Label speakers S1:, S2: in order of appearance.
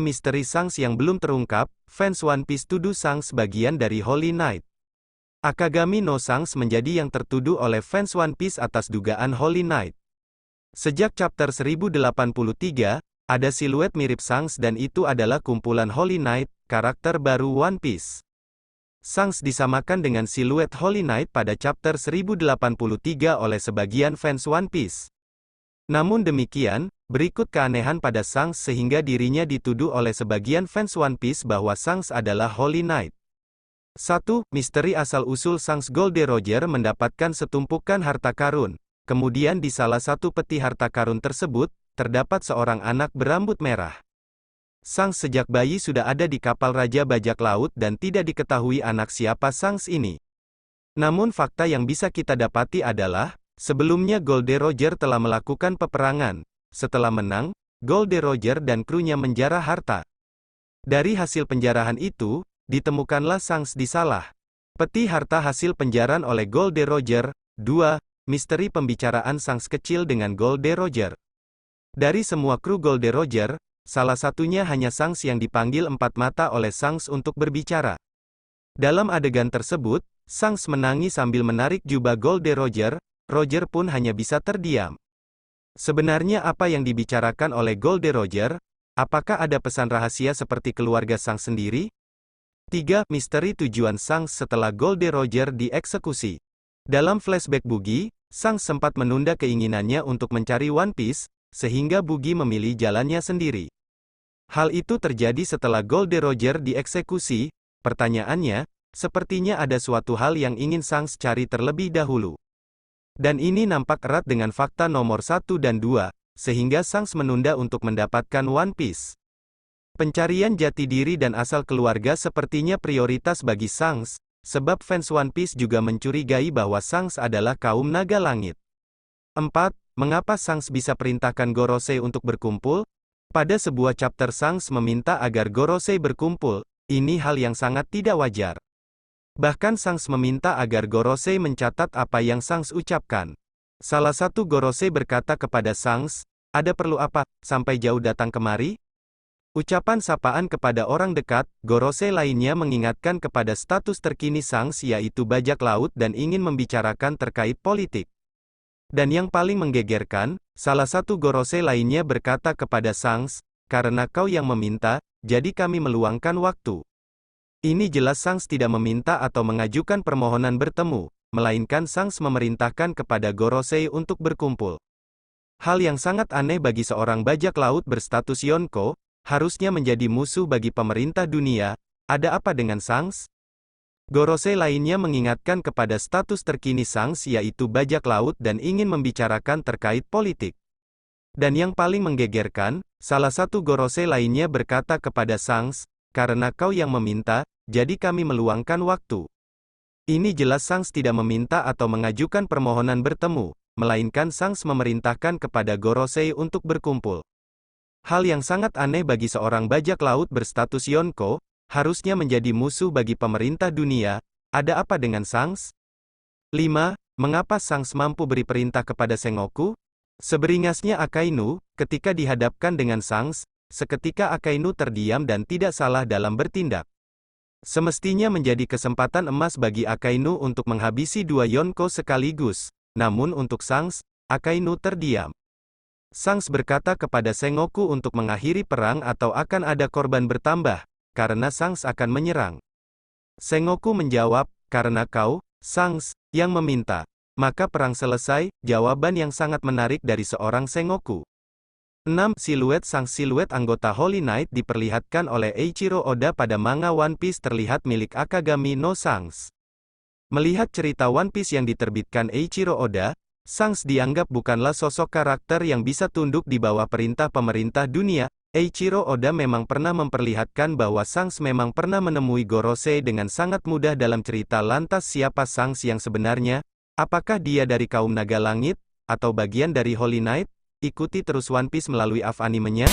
S1: misteri Shanks yang belum terungkap, fans One Piece tuduh Shanks bagian dari Holy Knight. Akagami no Shanks menjadi yang tertuduh oleh fans One Piece atas dugaan Holy Knight. Sejak chapter 1083, ada siluet mirip Shanks dan itu adalah kumpulan Holy Knight, karakter baru One Piece. Shanks disamakan dengan siluet Holy Knight pada chapter 1083 oleh sebagian fans One Piece. Namun demikian, berikut keanehan pada Shanks sehingga dirinya dituduh oleh sebagian fans One Piece bahwa Shanks adalah Holy Knight. 1. Misteri asal-usul Shanks. Goldie Roger mendapatkan setumpukan harta karun. Kemudian di salah satu peti harta karun tersebut, terdapat seorang anak berambut merah. Shanks sejak bayi sudah ada di kapal Raja Bajak Laut dan tidak diketahui anak siapa Shanks ini. Namun fakta yang bisa kita dapati adalah, sebelumnya Goldie Roger telah melakukan peperangan. Setelah menang, Goldie Roger dan krunya menjarah harta. Dari hasil penjarahan itu, ditemukanlah Shanks di salah peti harta hasil penjarahan oleh Goldie Roger. 2. Misteri pembicaraan Shanks kecil dengan Goldie Roger. Dari semua kru Goldie Roger, salah satunya hanya Shanks yang dipanggil empat mata oleh Shanks untuk berbicara. Dalam adegan tersebut, Shanks menangis sambil menarik jubah Goldie Roger. Roger pun hanya bisa terdiam. Sebenarnya apa yang dibicarakan oleh Goldie Roger? Apakah ada pesan rahasia seperti keluarga Shanks sendiri? 3. Misteri tujuan Shanks setelah Goldie Roger dieksekusi. Dalam flashback Buggy, Shanks sempat menunda keinginannya untuk mencari One Piece, sehingga Buggy memilih jalannya sendiri. Hal itu terjadi setelah Goldie Roger dieksekusi. Pertanyaannya, sepertinya ada suatu hal yang ingin Shanks cari terlebih dahulu. Dan ini nampak erat dengan fakta nomor 1 dan 2, sehingga Shanks menunda untuk mendapatkan One Piece. Pencarian jati diri dan asal keluarga sepertinya prioritas bagi Shanks, sebab fans One Piece juga mencurigai bahwa Shanks adalah kaum naga langit. 4. Mengapa Shanks bisa perintahkan Gorosei untuk berkumpul? Pada sebuah chapter Shanks meminta agar Gorosei berkumpul, ini hal yang sangat tidak wajar. Bahkan Shanks meminta agar Gorosei mencatat apa yang Shanks ucapkan. Salah satu Gorosei berkata kepada Shanks, "Ada perlu apa, sampai jauh datang kemari?" Ucapan sapaan kepada orang dekat, Gorosei lainnya mengingatkan kepada status terkini Shanks yaitu bajak laut dan ingin membicarakan terkait politik. Dan yang paling menggegerkan, salah satu Gorosei lainnya berkata kepada Shanks, "Karena kau yang meminta, jadi kami meluangkan waktu." Ini jelas Shanks tidak meminta atau mengajukan permohonan bertemu, melainkan Shanks memerintahkan kepada Gorosei untuk berkumpul. Hal yang sangat aneh bagi seorang bajak laut berstatus Yonko, harusnya menjadi musuh bagi pemerintah dunia. Ada apa dengan Shanks? Gorosei lainnya mengingatkan kepada status terkini Shanks yaitu bajak laut dan ingin membicarakan terkait politik. Dan yang paling menggegerkan, salah satu Gorosei lainnya berkata kepada Shanks, "Karena kau yang meminta, jadi kami meluangkan waktu." Ini jelas Shanks tidak meminta atau mengajukan permohonan bertemu, melainkan Shanks memerintahkan kepada Gorosei untuk berkumpul. Hal yang sangat aneh bagi seorang bajak laut berstatus Yonko, harusnya menjadi musuh bagi pemerintah dunia. Ada apa dengan Shanks? 5. Mengapa Shanks mampu beri perintah kepada Sengoku? Seberingasnya Akainu, ketika dihadapkan dengan Shanks, seketika Akainu terdiam dan tidak salah dalam bertindak. Semestinya menjadi kesempatan emas bagi Akainu untuk menghabisi dua Yonko sekaligus. Namun untuk Shanks, Akainu terdiam. Shanks berkata kepada Sengoku untuk mengakhiri perang atau akan ada korban bertambah, karena Shanks akan menyerang. Sengoku menjawab, "Karena kau, Shanks, yang meminta, maka perang selesai." Jawaban yang sangat menarik dari seorang Sengoku. 6. Siluet Shanks. Siluet anggota Holy Knight diperlihatkan oleh Eiichiro Oda pada manga One Piece terlihat milik Akagami no Shanks. Melihat cerita One Piece yang diterbitkan Eiichiro Oda, Shanks dianggap bukanlah sosok karakter yang bisa tunduk di bawah perintah pemerintah dunia. Eiichiro Oda memang pernah memperlihatkan bahwa Shanks memang pernah menemui Gorosei dengan sangat mudah dalam cerita. Lantas siapa Shanks yang sebenarnya? Apakah dia dari kaum naga langit, atau bagian dari Holy Knight? Ikuti terus One Piece melalui AV Animenya.